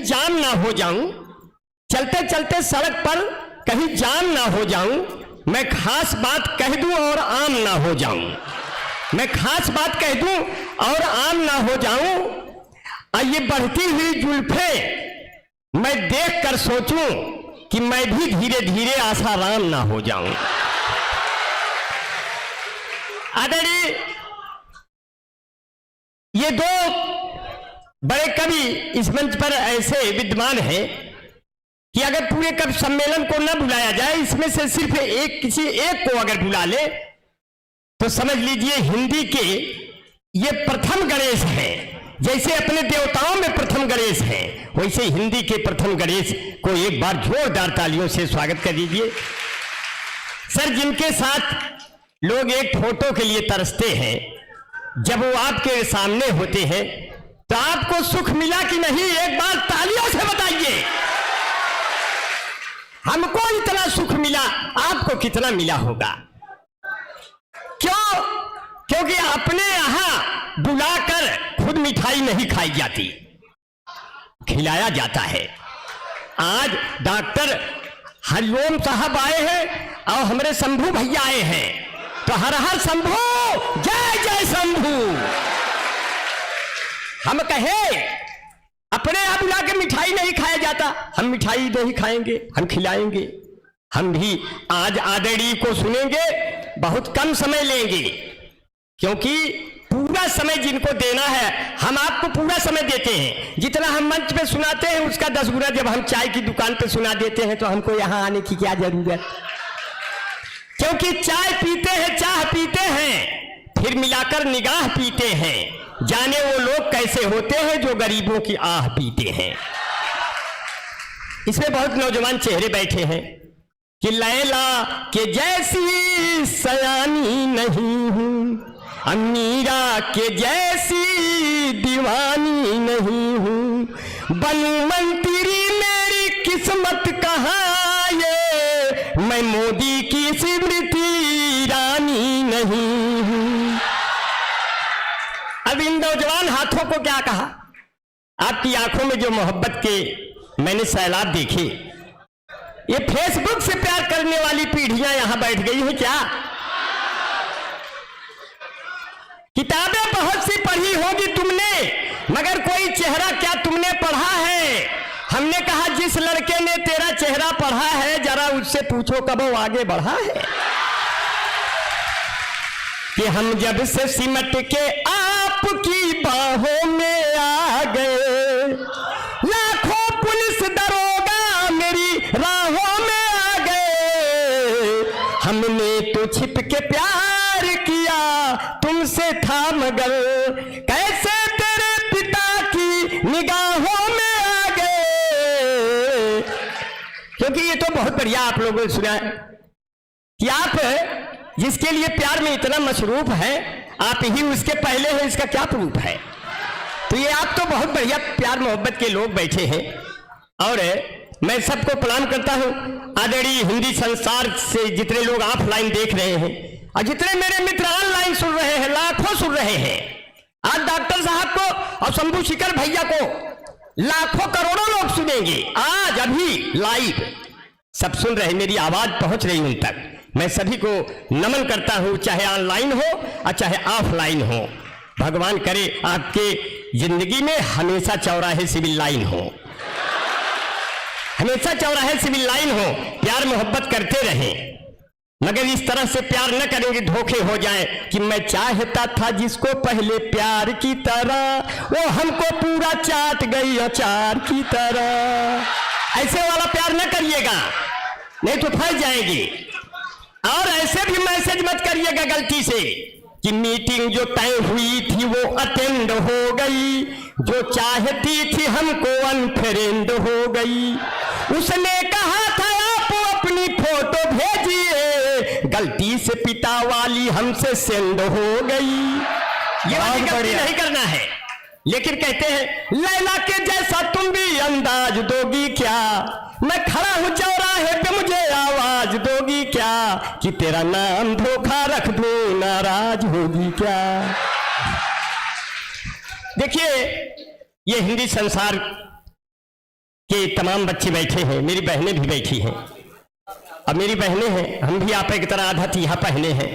जाम ना हो जाऊं, चलते चलते सड़क पर कहीं जाम ना हो जाऊं, मैं खास बात कह दूं और आम ना हो जाऊं, मैं खास बात कह दूं और आम ना हो जाऊं। और ये बढ़ती हुई जुल्फे मैं देख कर सोचूं कि मैं भी धीरे धीरे आसाराम ना हो जाऊं। आदरणीय ये दो बड़े कवि इस मंच पर ऐसे विद्यमान हैं कि अगर पूरे कवि सम्मेलन को न बुलाया जाए, इसमें से सिर्फ किसी एक को अगर बुला ले तो समझ लीजिए हिंदी के ये प्रथम गणेश हैं। जैसे अपने देवताओं में प्रथम गणेश हैं, वैसे हिंदी के प्रथम गणेश को एक बार जोरदार तालियों से स्वागत कर दीजिए। सर, जिनके साथ लोग एक फोटो के लिए तरसते हैं, जब वो आपके सामने होते हैं तो आपको सुख मिला कि नहीं, एक बार तालियों से बताइए। हमको इतना सुख मिला, आपको कितना मिला होगा? क्यों? क्योंकि अपने यहां बुलाकर खुद मिठाई नहीं खाई जाती, खिलाया जाता है। आज डॉक्टर हरिओम साहब आए हैं और हमारे शंभू भैया आए हैं, तो हर हर शंभू, जय जय शंभू। हम कहे अपने यहां बुला के मिठाई नहीं खाया जाता, हम मिठाई नहीं खाएंगे, हम खिलाएंगे। हम भी आज आदरणीय को सुनेंगे, बहुत कम समय लेंगे, क्योंकि पूरा समय जिनको देना है हम आपको पूरा समय देते हैं। जितना हम मंच पे सुनाते हैं उसका 10 गुना जब हम चाय की दुकान पे सुना देते हैं तो हमको यहाँ आने की क्या जरूरत? क्योंकि चाय पीते हैं, चाह पीते हैं, फिर मिलाकर निगाह पीते हैं, जाने वो लोग कैसे होते हैं जो गरीबों की आह पीते हैं। इसमें बहुत नौजवान चेहरे बैठे हैं कि लैला के जैसी सयानी नहीं हूं, मीरा के जैसी दीवानी नहीं हूं, बनू मंत्री मेरी किस्मत कहाँ ये, मैं मोदी की स्मृति रानी नहीं हूं। अब इन नौजवान हाथों को क्या कहा? आपकी आंखों में जो मोहब्बत के मैंने सैलाब देखे, ये फेसबुक से प्यार करने वाली पीढ़ियां यहां बैठ गई हैं क्या? किताबें बहुत सी पढ़ी होगी तुमने, मगर कोई चेहरा क्या तुमने पढ़ा है? हमने कहा जिस लड़के ने तेरा चेहरा पढ़ा है जरा उससे पूछो कब वो आगे बढ़ा है। कि हम जब से सिमट के आपकी बाहों में आ गए, लाखों पुलिस दरोगा मेरी राहों में आ गए, हमने तो छिप के प्यार किया तुमसे था मगर, कैसे तेरे पिता की निगाहों में आ गए। क्योंकि ये तो बहुत बढ़िया आप लोगों ने सुना है कि आप जिसके लिए प्यार में इतना मशरूफ है, आप ही उसके पहले हैं, इसका क्या प्रूफ है? तो ये आप तो बहुत बढ़िया प्यार मोहब्बत के लोग बैठे हैं। और मैं सबको प्रणाम करता हूं। आदरणीय हिंदी संसार से जितने लोग ऑफलाइन देख रहे हैं और जितने मेरे मित्र ऑनलाइन सुन रहे हैं, लाखों सुन रहे हैं। आज डॉक्टर साहब को और शंभू शिखर भैया को लाखों करोड़ों लोग सुनेंगे। आज अभी लाइव सब सुन रहे, मेरी आवाज पहुंच रही उन तक। मैं सभी को नमन करता हूं, चाहे ऑनलाइन हो और चाहे ऑफलाइन हो। भगवान करे आपके जिंदगी में हमेशा चौराहे सिविल लाइन हो, हमेशा चौराहे सिविल लाइन हो। प्यार मोहब्बत करते रहें, मगर इस तरह से प्यार न करेंगे धोखे हो जाए कि मैं चाहता था जिसको पहले प्यार की तरह, वो हमको पूरा चाट गई अचार की तरह। ऐसे वाला प्यार न करिएगा, नहीं तो फंस जाएंगे। और ऐसे भी मैसेज मत करिएगा गलती से कि मीटिंग जो तय हुई थी वो अटेंड हो गई, जो चाहती थी हमको अनफ्रेंड हो गई, उसने कहा था आप अपनी फोटो भेजिए, गलती से पिता वाली हमसे सेंड हो गई। ये वाली गलती नहीं करना है। लेकिन कहते हैं लैला के जैसा तुम भी अंदाज दोगी क्या, मैं खड़ा हूं चौराहे पे मुझे आवाज दोगी क्या, कि तेरा नाम धोखा रख दूं नाराज होगी क्या। देखिए ये हिंदी संसार कि तमाम बच्चे बैठे हैं, मेरी बहनें भी बैठी हैं। अब मेरी बहनें हैं, हम भी आप एक तरह आधा तीहा पहने हैं।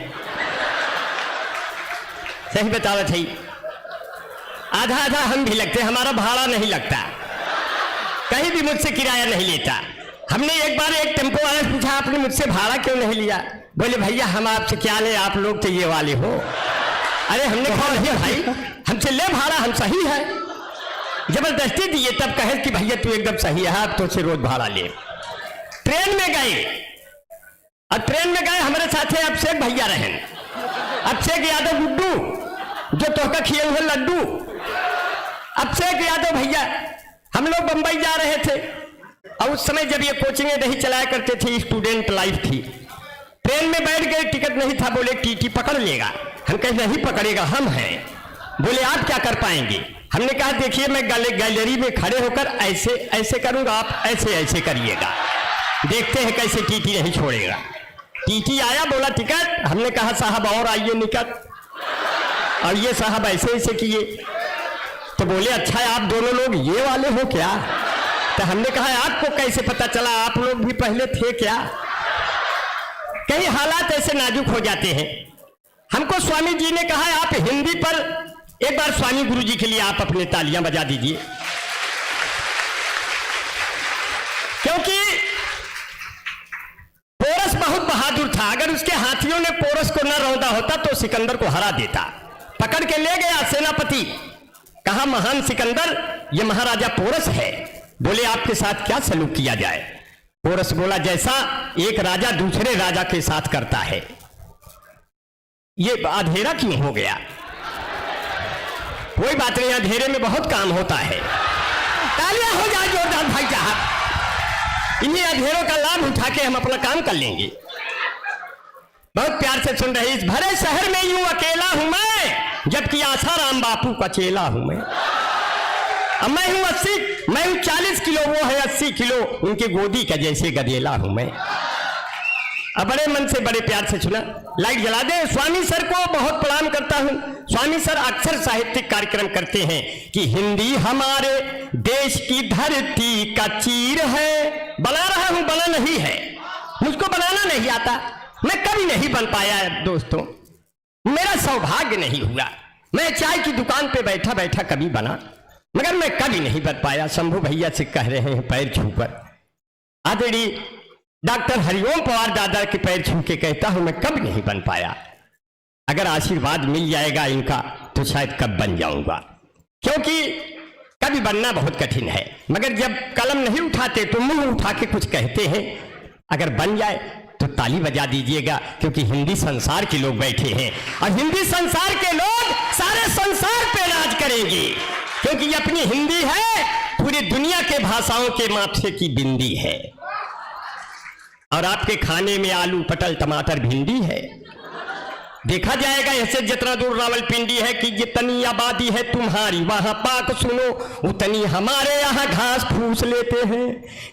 सही बतावत है, आधा आधा हम भी लगते, हमारा भाड़ा नहीं लगता, कहीं भी मुझसे किराया नहीं लेता। हमने एक बार एक टेम्पो वाले पूछा, आपने मुझसे भाड़ा क्यों नहीं लिया? बोले भैया हम आपसे क्या ले, आप लोग तो ये वाले हो। अरे हमने कहा नहीं भाई, हमसे ले भाड़ा, हम सही है। जबरदस्ती दिए, तब कहे कि भैया तू एकदम सही है, अब तो से रोज भाड़ा ले। ट्रेन में गए, और ट्रेन में गए हमारे साथ है अभिषेक भैया रहन, अभिषेक यादव गुड्डू जो तोहका खिए हुए लड्डू, अभिषेक यादव भैया। हम लोग बंबई जा रहे थे, और उस समय जब ये कोचिंगें नहीं चलाया करते थे, स्टूडेंट लाइफ थी। ट्रेन में बैठ गए, टिकट नहीं था, बोले टीटी पकड़ लेगा। हम कहे नहीं पकड़ेगा, हम हैं। बोले आप क्या कर पाएंगे? हमने कहा देखिए मैं गैलरी में खड़े होकर ऐसे ऐसे करूंगा, आप ऐसे ऐसे करिएगा, देखते हैं कैसे टीटी नहीं छोड़ेगा। टीटी आया, बोला टिकट। हमने कहा साहब और आइए निकट, और ये साहब ऐसे ऐसे किए। तो बोले अच्छा है आप दोनों लोग ये वाले हो क्या? तो हमने कहा आपको कैसे पता चला, आप लोग भी पहले थे क्या? कई हालात ऐसे नाजुक हो जाते हैं। हमको स्वामी जी ने कहा आप हिंदी पर एक बार स्वामी गुरु जी के लिए आप अपने तालियां बजा दीजिए, क्योंकि पोरस बहुत बहादुर था। अगर उसके हाथियों ने पोरस को न रौंदा होता तो सिकंदर को हरा देता। पकड़ के ले गया सेनापति, कहा महान सिकंदर ये महाराजा पोरस है, बोले आपके साथ क्या सलूक किया जाए? पोरस बोला जैसा एक राजा दूसरे राजा के साथ करता है। ये अंधेरा क्यों हो गया? कोई बात नहीं, अंधेरे में बहुत काम होता है। तालियां हो जाए जोरदार भाई साहब, इन्हीं अंधेरों का लाभ उठा के हम अपना काम कर लेंगे। बहुत प्यार से सुन रहे, इस भरे शहर में यूं अकेला हूं मैं, जबकि आसाराम बापू का चेला हूं मैं। अब मैं हूं 80, मैं हूं 40 किलो, वो है 80 किलो, उनके गोदी का जैसे गधेला हूं मैं। अब बड़े मन से बड़े प्यार से सुना। लाइट जला दे। स्वामी सर को बहुत प्रणाम करता हूं। स्वामी सर अक्सर साहित्यिक कार्यक्रम करते हैं कि हिंदी हमारे देश की धरती का चीर है। बना रहा हूं, बना नहीं है, मुझको बनाना नहीं आता, मैं कभी नहीं बन पाया दोस्तों, मेरा सौभाग्य नहीं हुआ। मैं चाय की दुकान पे बैठा बैठा कभी बना, मगर मैं कभी नहीं बन पाया। शंभू भैया से कह रहे हैं पैर छूकर, आदरणीय डॉक्टर हरिओम पवार दादा के पैर छू के कहता हूं मैं कभी नहीं बन पाया। अगर आशीर्वाद मिल जाएगा इनका तो शायद कब बन जाऊंगा, क्योंकि कभी बनना बहुत कठिन है, मगर जब कलम नहीं उठाते तो मुंह उठा के कुछ कहते हैं। अगर बन जाए तो ताली बजा दीजिएगा, क्योंकि हिंदी संसार के लोग बैठे हैं, और हिंदी संसार के लोग सारे संसार पे राज करेंगे, क्योंकि ये अपनी हिंदी है, पूरी दुनिया के भाषाओं के माथे की बिंदी है। और आपके खाने में आलू पटल टमाटर भिंडी है। देखा जाएगा ऐसे जितना दूर रावलपिंडी है कि जितनी आबादी है तुम्हारी वहां पाक सुनो, उतनी हमारे यहाँ घास फूस लेते हैं।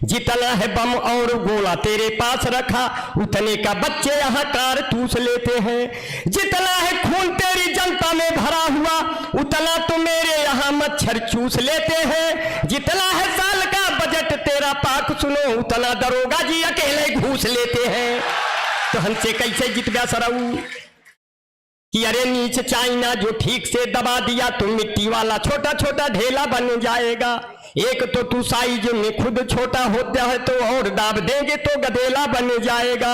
जितना है बम और गोला तेरे पास रखा, उतने का बच्चे यहाँ कारतूस लेते हैं। जितना है खून तेरी जनता में भरा हुआ, उतना तो मेरे यहाँ मच्छर चूस लेते हैं। जितना है साल का बजट तेरा पाक सुनो, उतना दरोगा जी अकेले घूस लेते हैं। तो हमसे कैसे जित गया सराऊ कि अरे नीचे चाइना जो ठीक से दबा दिया तो मिट्टी वाला छोटा छोटा ढेला बन जाएगा। एक तो तू साइज में खुद छोटा होता है तो और दाब देंगे तो गधेला बन जाएगा।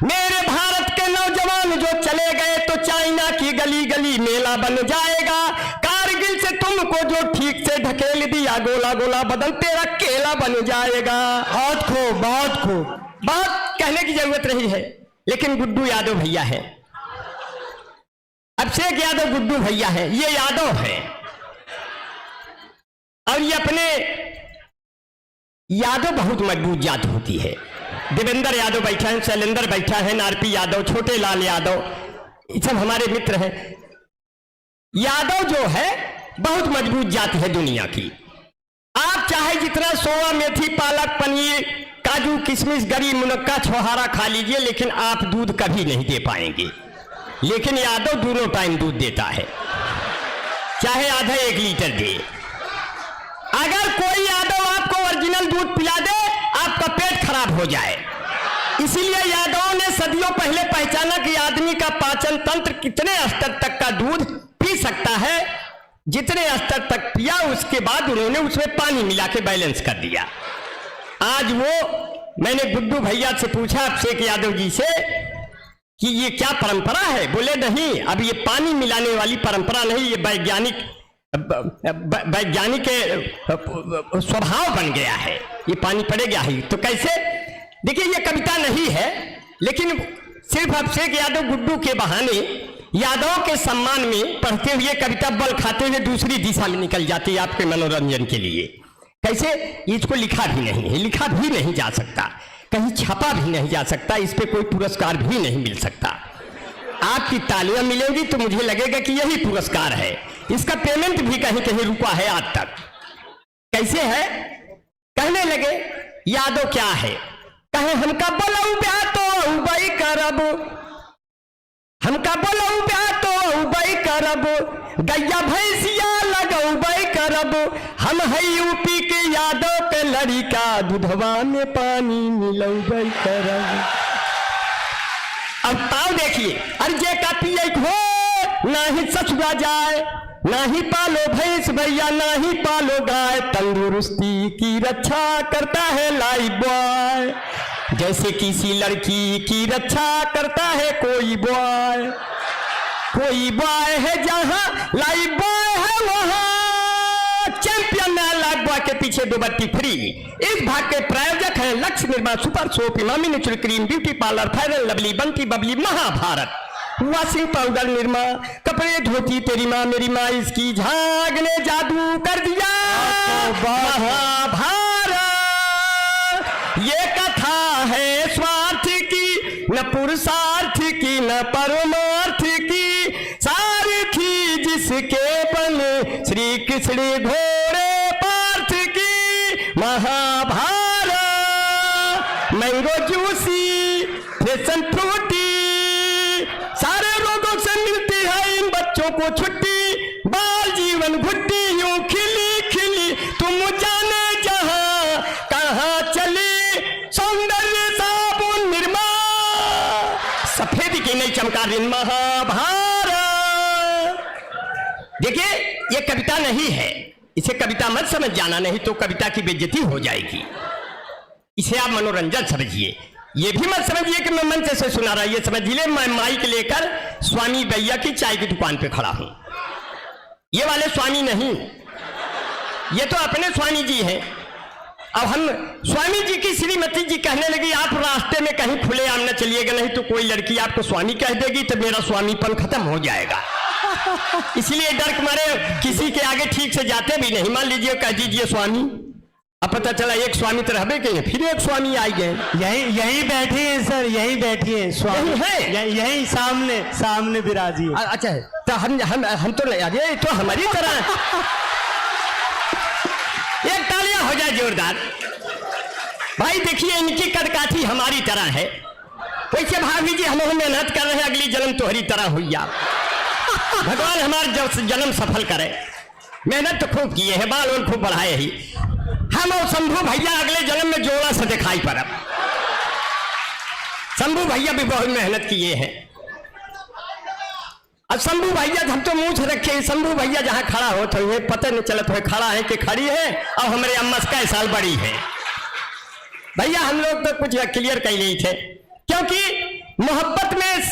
मेरे भारत के नौजवान जो चले गए तो चाइना की गली गली मेला बन जाएगा। कारगिल से तुमको जो ठीक से ढकेल दिया, गोला गोला बदल तेरा केला बन जाएगा। बहुत खूब, बहुत खूब, बात कहने की जरूरत नहीं है, लेकिन गुड्डू यादव भैया है, अभिषेक यादव गुड्डू भैया है, ये यादव है, और ये अपने यादव बहुत मजबूत जात होती है। देवेंद्र यादव बैठा है, शैलेंद्र बैठा है, नारपी यादव, छोटे लाल यादव, ये सब हमारे मित्र हैं। यादव जो है बहुत मजबूत जात है दुनिया की। आप चाहे जितना सोया मेथी पालक पनीर काजू किशमिश गरी मुनक्का छोहारा खा लीजिए, लेकिन आप दूध कभी नहीं दे पाएंगे। लेकिन यादव दोनों टाइम दूध देता है, चाहे आधा 1 लीटर दे। अगर कोई यादव आपको ओरिजिनल दूध हो जाए। इसीलिए यादवों ने सदियों पहले पहचाना कि आदमी का पाचन तंत्र कितने स्तर तक का दूध पी सकता है, जितने स्तर तक पिया उसके बाद उन्होंने उसमें पानी मिला के बैलेंस कर दिया। आज वो मैंने गुड्डू भैया से पूछा, अभिषेक यादव जी से, कि ये क्या परंपरा है? बोले नहीं, अब ये पानी मिलाने वाली परंपरा नहीं, ये वैज्ञानिक स्वभाव बन गया है, ये पानी पड़ेगा ही। तो कैसे? देखिए, ये कविता नहीं है, लेकिन सिर्फ अभिषेक यादव गुड्डू के बहाने यादवों के सम्मान में पढ़ते हुए कविता बल खाते हुए दूसरी दिशा में निकल जाती है आपके मनोरंजन के लिए। कैसे? इसको लिखा भी नहीं है, लिखा भी नहीं जा सकता, कहीं छपा भी नहीं जा सकता, इस पे कोई पुरस्कार भी नहीं मिल सकता। आपकी तालियां मिलेंगी तो मुझे लगेगा कि यही पुरस्कार है। इसका पेमेंट भी कहीं कहीं रुका है आज तक। कैसे है? कहने लगे यादव क्या है, कहे हमका बोलऊ ब्याह तो उबई करब, हमका बोलऊ ब्याह तो उबई करब, गैया भैंसिया लगौबई करब, हम है यूपी के यादव के लड़का, दूधवा में पानी मिलौबई करब। अब ताव देखिए, अर्जे का पिए हो ना ही ससुरा जाए, ना ही पालो भैंस भैया, ना ही पालो गाय, तंदुरुस्ती की रक्षा करता है लाइफ बॉय, जैसे किसी लड़की की रक्षा करता है कोई बॉय। कोई बॉय है जहां लाइफ बॉय है वहां, चैंपियन लाइफ बॉय के पीछे दो बत्ती फ्री। इस भाग के प्रायोजक हैं लक्ष्य Nirma super soap, Emami natural cream, beauty parlour, fair and lovely, Bunty Babli, Mahabharat, washing powder Nirma, कपड़े धोती तेरी माँ मेरी माँ, इसकी झाग ने जादू कर दिया महाभारत। ये कथा है स्वार्थ की, न पुरुषार्थ की, न परमार्थ की, सारथी जिसके बने श्री कृष्ण घोड़े पार्थ की Mahabharat. Mango juicy, fashion Frooti, सारे रोगों से मिलती है इन बच्चों को छुट्टी, बाल जीवन घुट्टी यूं खिली खिली, तुम जाने जहां कहां चली, सौंदर्य साबुन निर्मा, सफेद की नहीं चमका रिन महाभारत। देखिए, ये कविता नहीं है, इसे कविता मत समझ जाना, नहीं तो कविता की बेइज्जती हो जाएगी। इसे आप मनोरंजन समझिए, ये भी मत समझिए कि मैं मंच से सुना रहा, ये समझिए मैं माइक लेकर स्वामी भैया की चाय की दुकान पे खड़ा हूं। ये वाले स्वामी नहीं, ये तो अपने स्वामी जी हैं। अब हम स्वामी जी की श्रीमती जी कहने लगी आप रास्ते में कहीं खुलेआम न चलिएगा, नहीं तो कोई लड़की आपको स्वामी कह देगी तो मेरा स्वामीपन खत्म हो जाएगा। इसलिए डर के मारे किसी के आगे ठीक से जाते भी नहीं। मान लीजिए कह दीजिए स्वामी, अब पता चला एक स्वामी तो रहबे के, फिर एक स्वामी आ गए। यही बैठे हैं सर, यही बैठे हैं स्वामी है, यही सामने सामने विराजी। अच्छा है, तो हम तो नहीं, अरे तो हमारी तरह एक तालियां हो जाए जोरदार। भाई देखिए, इनकी कदकाठी हमारी तरह है, वैसे भाभी जी हम मेहनत कर रहे हैं, अगली जन्म तोहरी तरह हुई आप। भगवान हमारा जन्म सफल करे, मेहनत तो खूब किए हैं, बाल और खूब बढ़ाए ही। हम और शंभू भैया अगले जन्म में जोड़ा से दिखाई पड़ा। शंभू भैया भी बहुत मेहनत किए हैं। अब शंभू भैया हम तो मुंह से रखे, शंभू भैया जहां खड़ा हो तो ये पता नहीं चलत हो खड़ा है कि खड़ी है, और हमारे अम्मा से कई साल बड़ी है। भैया हम लोग तो कुछ क्लियर कर नहीं थे, क्योंकि मोहब्बत में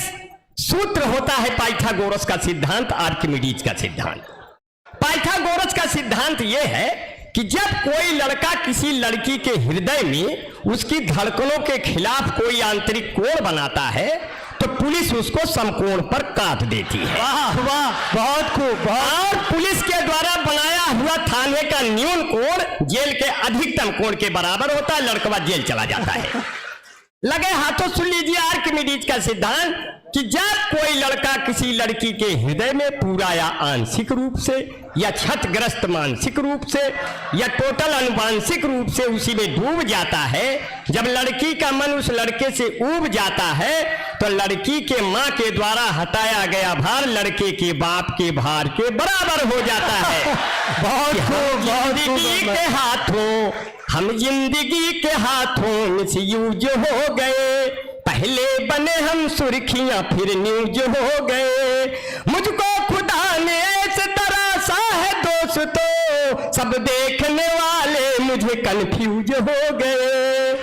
सूत्र होता है पाइथागोरस का सिद्धांत, आर्किमिडीज का सिद्धांत। पाइथागोरस का सिद्धांत यह है कि जब कोई लड़का किसी लड़की के हृदय में उसकी धड़कनों के खिलाफ कोई आंतरिक कोण बनाता है तो पुलिस उसको समकोण पर काट देती है। वाह वाह, बहुत खूब। और पुलिस के द्वारा बनाया हुआ थाने का न्यून कोण जेल के अधिकतम कोण के बराबर होता है, लड़का जेल चला जाता है। लगे हाथों सुन लीजिए आर्किमिडीज का सिद्धांत कि जब कोई लड़का किसी लड़की के हृदय में पूरा या आंशिक रूप से या क्षतग्रस्त मानसिक रूप से या टोटल अनुवांशिक रूप से उसी में डूब जाता है, जब लड़की का मन उस लड़के से ऊब जाता है, तो लड़की के माँ के द्वारा हटाया गया भार लड़के के बाप के भार के बराबर हो जाता है। हम जिंदगी के हाथों मिसयूज हो गए, पहले बने हम सुर्खियां फिर न्यूज हो गए। मुझको खुदा ने ऐसे तराशा है दोस्तों, सब देखने वाले मुझे कंफ्यूज हो गए।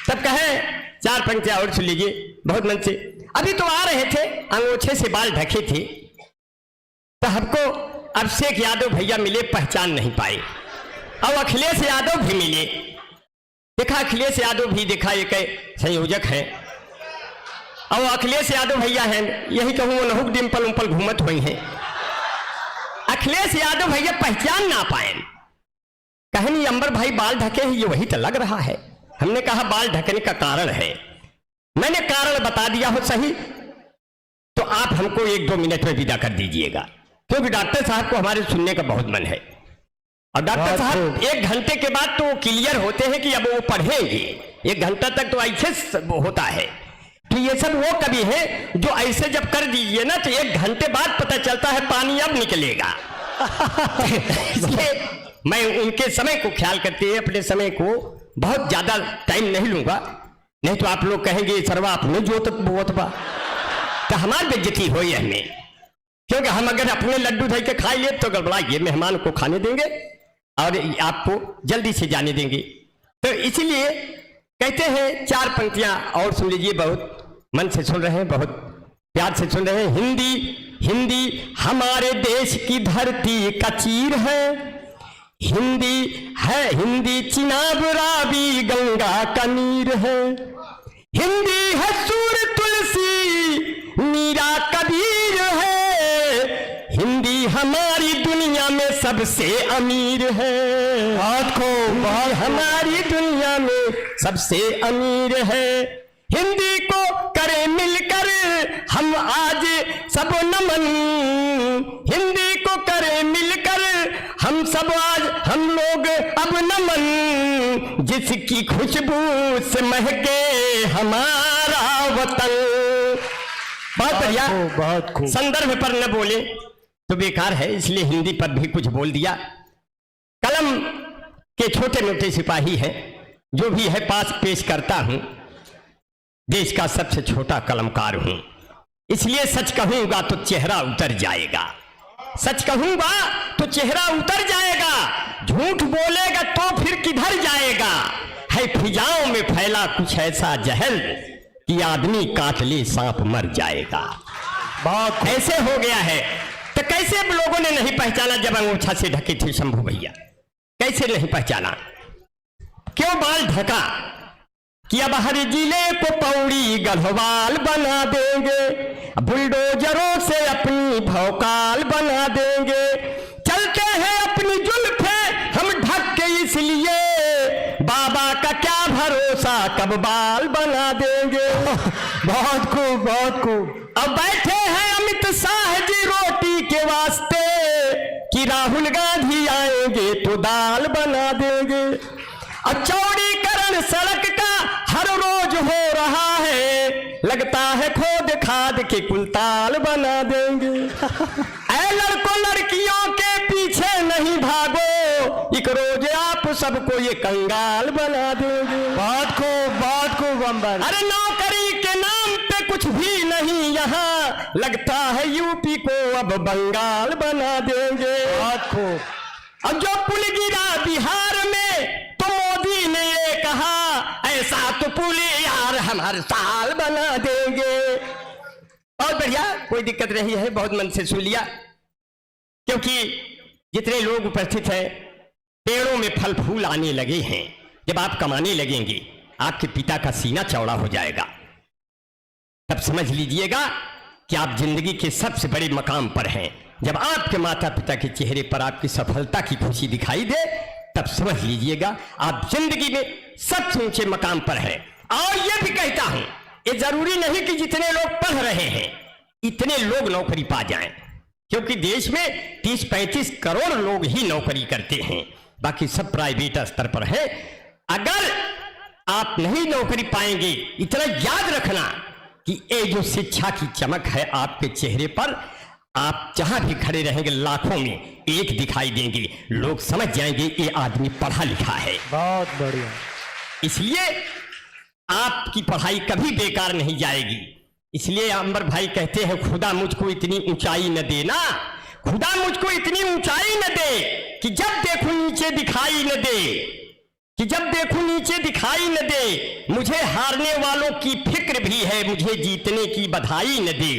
तब कहे 4 पंक्तियां और सुन लीजिए बहुत मन से। अभी तो आ रहे थे, अंगूठे से बाल ढके थे, तो हमको अभिषेक यादव भैया मिले, पहचान नहीं पाए। और अखिलेश यादव भी मिले, देखा अखिलेश यादव भी देखा, एक संयोजक है। और अखिलेश यादव भैया हैं, यही कहूँ नहुक डिम्पल उम्पल घूमत हुई हैं। अखिलेश यादव भैया पहचान ना पाए, कहनी अंबर भाई बाल ढके हैं, ये वही तो लग रहा है। हमने कहा बाल ढकने का कारण है, मैंने कारण बता दिया हो सही, तो आप हमको 1-2 मिनट में विदा कर दीजिएगा, क्योंकि डॉक्टर साहब को हमारे सुनने का बहुत मन है। और डॉक्टर साहब 1 घंटे के बाद तो क्लियर होते हैं कि अब वो पढ़ेंगे, 1 घंटा तक तो ऐसे होता है। तो ये सब वो कवि है जो ऐसे जब कर दीजिए ना, तो 1 घंटे बाद पता चलता है पानी अब निकलेगा। इसलिए मैं उनके समय को ख्याल करते हुए अपने समय को बहुत ज्यादा टाइम नहीं लूंगा, नहीं तो आप लोग कहेंगे सरवा अपने जोतत बोत बा, तो हमारी बेइज्जती हो हमें, क्योंकि हम अगर अपने लड्डू धई के खाई ले तो गड़बड़ाइए, मेहमान को खाने देंगे और आपको जल्दी से जाने देंगे। तो इसीलिए कहते हैं 4 पंक्तियां और सुन लीजिए, बहुत मन से सुन रहे हैं, बहुत प्यार से सुन रहे हैं। हिंदी हमारे देश की धरती का चीर है, हिंदी चिनाब रावी गंगा का नीर है, हिंदी है सूर तुलसी मीरा कबीर है, हिंदी हमारी दुनिया में सबसे अमीर है। हमारी दुनिया में सबसे अमीर है, हिंदी को करें मिलकर हम आज सब नमन, हिंदी को करें मिलकर हम सब आज हम लोग अब नमन, जिसकी खुशबू से महके हमारा वतन। बहुत बढ़िया, बहुत खूब। संदर्भ पर न बोले तो बेकार है, इसलिए हिंदी पर भी कुछ बोल दिया। कलम के छोटे मोटे सिपाही हैं, जो भी है पास पेश करता हूं, देश का सबसे छोटा कलमकार हूं, इसलिए सच कहूंगा तो चेहरा उतर जाएगा, सच कहूंगा तो चेहरा उतर जाएगा, झूठ बोलेगा तो फिर किधर जाएगा। है फिजाओं में फैला कुछ ऐसा जहर कि आदमी काट ले सांप मर जाएगा। बहुत ऐसे हो गया है। तो कैसे लोगों ने नहीं पहचाना जब अंगूठा से ढके थे शंभू भैया, कैसे नहीं पहचाना? क्यों बाल ढका? कि अब हर जिले को पौड़ी गढ़वाल बना देंगे, बुलडोजरों से अपनी भौकाल बना देंगे, चलते हैं अपनी जुल्फे हम ढक के इसलिए, बाबा का क्या भरोसा कब बाल बना देंगे। बहुत खूब, बहुत खूब। अब बैठे हैं अमित शाह जी रोटी के वास्ते, कि राहुल गांधी आएंगे तो दाल बना देंगे। अब चौड़ीकरण सड़क का हर रोज हो रहा है, लगता है खोद खाद के कुलताल बना देंगे। ऐ लड़कों लड़कियों के पीछे नहीं भागो, एक रोज आप सबको ये कंगाल बना देंगे। बहुत खूब, बहुत खूब अंबर। अरे नौकरी के नाम पे कुछ भी नहीं यहाँ, लगता है यूपी को अब बंगाल बना देंगे। बहुत खूब। अब जो पुल गिरा बिहार में तो मोदी ने ये कहा, ऐसा तो पुल यार हम हर साल बना देंगे। और बढ़िया, कोई दिक्कत नहीं है, बहुत मन से सुन लिया, क्योंकि जितने लोग उपस्थित हैं, पेड़ों में फल फूल आने लगे हैं। जब आप कमाने लगेंगे, आपके पिता का सीना चौड़ा हो जाएगा, तब समझ लीजिएगा कि आप जिंदगी के सबसे बड़े मकाम पर हैं। जब आपके माता पिता के चेहरे पर आपकी सफलता की खुशी दिखाई दे, तब समझ लीजिएगा आप जिंदगी में सबसे ऊंचे मकाम पर हैं। और यह भी कहता हूं ये जरूरी नहीं कि जितने लोग पढ़ रहे हैं इतने लोग नौकरी पा जाएं, क्योंकि देश में 30-35 करोड़ लोग ही नौकरी करते हैं, बाकी सब प्राइवेट स्तर पर है। अगर आप नहीं नौकरी पाएंगे, इतना याद रखना कि ये जो शिक्षा की चमक है आपके चेहरे पर, आप जहां भी खड़े रहेंगे लाखों में एक दिखाई देंगे, लोग समझ जाएंगे ये आदमी पढ़ा लिखा है। बहुत बढ़िया। इसलिए आपकी पढ़ाई कभी बेकार नहीं जाएगी। इसलिए अंबर भाई कहते हैं, खुदा मुझको इतनी ऊंचाई न देना, खुदा मुझको इतनी ऊंचाई न दे कि जब देखूं नीचे दिखाई न दे, कि जब देखूं नीचे दिखाई न दे। मुझे हारने वालों की फिक्र भी है, मुझे जीतने की बधाई न दे।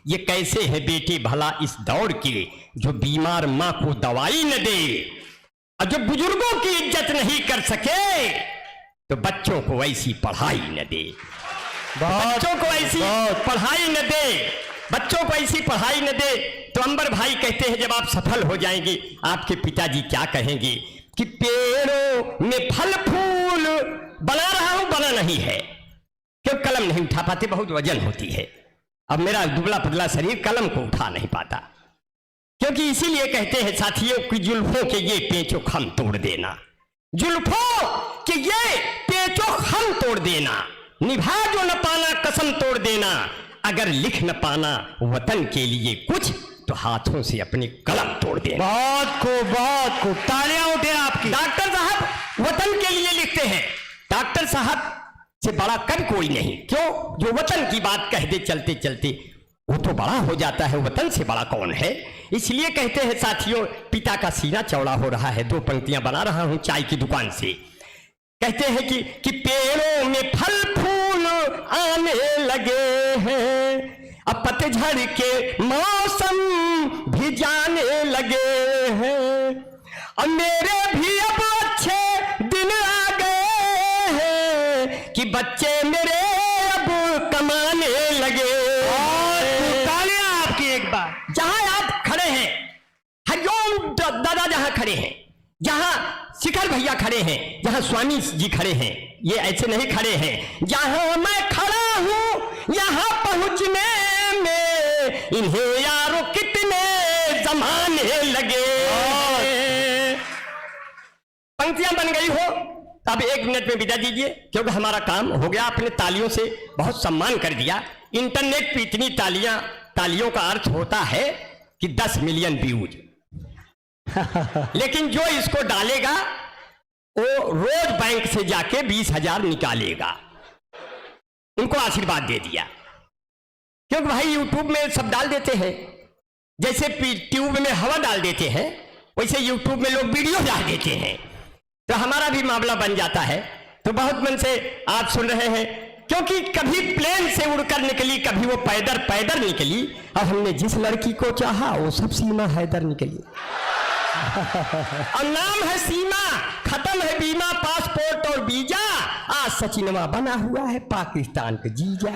ये कैसे है बेटे भला इस दौर के, जो बीमार मां को दवाई न दे, और जो बुजुर्गों की इज्जत नहीं कर सके तो बच्चों को ऐसी पढ़ाई न दे, बच्चों को ऐसी पढ़ाई न दे, बच्चों को ऐसी पढ़ाई न दे। तो अंबर भाई कहते हैं, जब आप सफल हो जाएंगे आपके पिताजी क्या कहेंगे कि पेड़ों में फल फूल बना रहा हूं, बना नहीं है, क्यों कलम नहीं उठा पाते, बहुत वजन होती है। अब मेरा दुबला पतला शरीर कलम को उठा नहीं पाता, क्योंकि इसीलिए कहते हैं साथियों कि जुल्फों के ये पेचो खम तोड़ देना, जुल्फों के ये पेचो खम तोड़ देना, निभा जो न पाना कसम तोड़ देना, अगर लिख न पाना वतन के लिए कुछ तो हाथों से अपनी कलम तोड़ देना। बहुत खूब, तालियां उठे आपकी। डॉक्टर साहब वतन के लिए लिखते हैं, डॉक्टर साहब से बड़ा कभी कोई नहीं, क्यों? जो वतन की बात कह दे चलते चलते वो तो बड़ा हो जाता है, वतन से बड़ा कौन है। इसलिए कहते हैं साथियों, पिता का सीना चौड़ा हो रहा है, 2 पंक्तियां बना रहा हूं चाय की दुकान से। कहते हैं कि पेड़ों में फल फूल आने लगे हैं, अब पतझड़ के मौसम भी जाने लगे हैं, और मेरे भी अब अच्छे दिन आ गए हैं कि बच्चे मेरे अब कमाने लगे। तालियां आपकी एक बार। जहां आप खड़े हैं, हरिओम दादा जहां खड़े हैं, जहां शिखर भैया खड़े हैं, जहां स्वामी जी खड़े हैं, ये ऐसे नहीं खड़े हैं। जहां मैं खड़ा हूं यहां पहुंचने में इन्हें यारो कितने जमाने लगे। पंक्तियां बन गई हो, अब 1 मिनट में विदा दीजिए, क्योंकि हमारा काम हो गया। आपने तालियों से बहुत सम्मान कर दिया। इंटरनेट पे इतनी तालियों का अर्थ होता है कि 10 मिलियन व्यूज लेकिन जो इसको डालेगा वो रोज बैंक से जाके 20,000 निकालेगा। उनको आशीर्वाद दे दिया, क्योंकि भाई यूट्यूब में सब डाल देते हैं, जैसे ट्यूब में हवा डाल देते हैं वैसे यूट्यूब में लोग वीडियो डाल देते हैं, तो हमारा भी मामला बन जाता है। तो बहुत मन से आप सुन रहे हैं, क्योंकि कभी प्लेन से उड़कर निकली, कभी वो पैदल निकली, और हमने जिस लड़की को चाहा वो सब सीमा हैदर निकली। और नाम है सीमा, खत्म है बीमा, पासपोर्ट और वीजा, आज सचिनवा बना हुआ है पाकिस्तान का जीजा।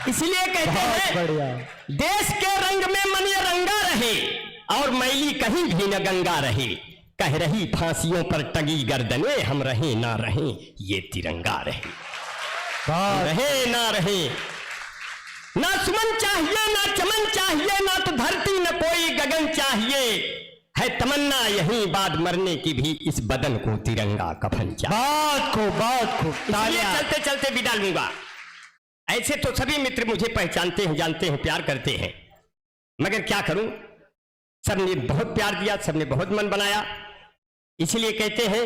इसलिए कहते हैं देश के रंग में मन ये रंगा रहे, और मैली कहीं भी न गंगा रहे, कह रही फांसियों पर टंगी गर्दने, हम रहे ना रहे ये तिरंगा रहे, रहे ना रहे। ना सुमन चाहिए ना चमन चाहिए, ना तो धरती न कोई गगन चाहिए, है तमन्ना यहीं बाद मरने की भी, इस बदन को तिरंगा कफन चाहिए। बहुत खूब। चलते चलते विदा लूंगा। ऐसे तो सभी मित्र मुझे पहचानते हैं, जानते हैं, प्यार करते हैं, मगर क्या करूं, सबने बहुत प्यार दिया, सबने बहुत मन बनाया। इसलिए कहते हैं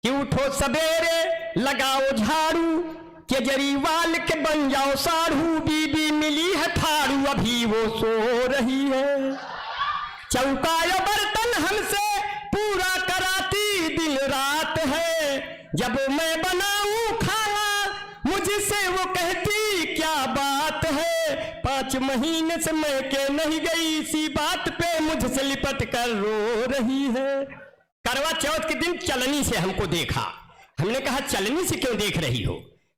कि उठो सवेरे लगाओ झाड़ू, केजरीवाल के बन जाओ साढ़ू, बीबी मिली है फाड़ू अभी वो सो रही है, चौकायो बर्तन हमसे पूरा कराती दिन रात है, जब मैं बनाऊं खाना मुझसे वो कहती क्या बात है, 5 महीने से मैं के नहीं गई, इसी बात पे मुझसे लिपट कर रो रही है। करवा चौथ के दिन चलनी से हमको देखा, हमने कहा चलनी से क्यों देख रही हो?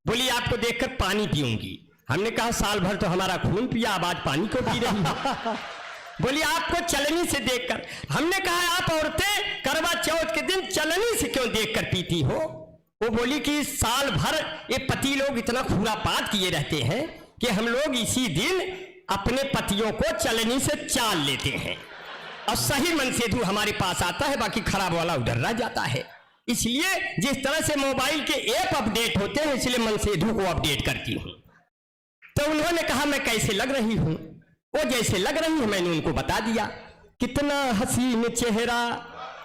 बोली आपको देखकर पानी पीऊंगी। हमने कहा साल भर तो हमारा खून पिया, अब आज पानी क्यों पी रही हो? बोली आपको चलनी से देखकर। हमने कहा आप औरतें करवा चौथ के दिन चलनी से क्यों देखकर पीती हो? वो बोली कि साल भर ये पति लोग इतना खुरापात किए रहते हैं कि हम लोग इसी दिन अपने पतियों को चलनी से चाल लेते हैं और सही मनसेधु हमारे पास आता है, बाकी खराब वाला उधर रह जाता है। इसलिए जिस तरह से मोबाइल के ऐप अपडेट होते हैं, इसलिए मनसेधु को अपडेट करती हूं। तो उन्होंने कहा मैं कैसे लग रही हूं? वो जैसे लग रही है मैंने उनको बता दिया। कितना हसीन चेहरा,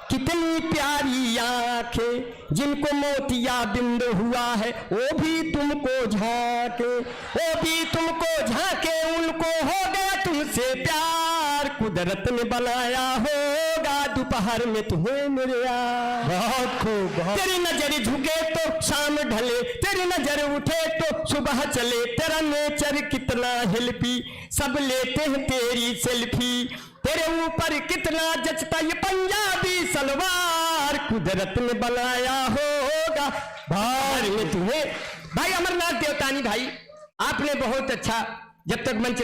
कितनी प्यारी आंखें, जिनको मोतिया बिंद हुआ है वो भी तुमको झांके, वो भी तुमको झांके, उनको हो गया तुमसे प्यार, कुदरत ने बनाया होगा दोपहर में तुम्हें मेरे यार। बहुत खूब, बहुत। तेरी नजर झुके तो शाम ढले, तेरी नजर उठे तो सुबह चले, तेरा नेचर कितना हेल्पी, सब लेते हैं तेरी सेल्फी, तेरे ऊपर कितना जचता ये पंजाबी सलवार, कुदरत ने बनाया होगा बाहर में तुम्हें। भाई अमरनाथ देवतानी भाई, आपने बहुत अच्छा, जब तक मंच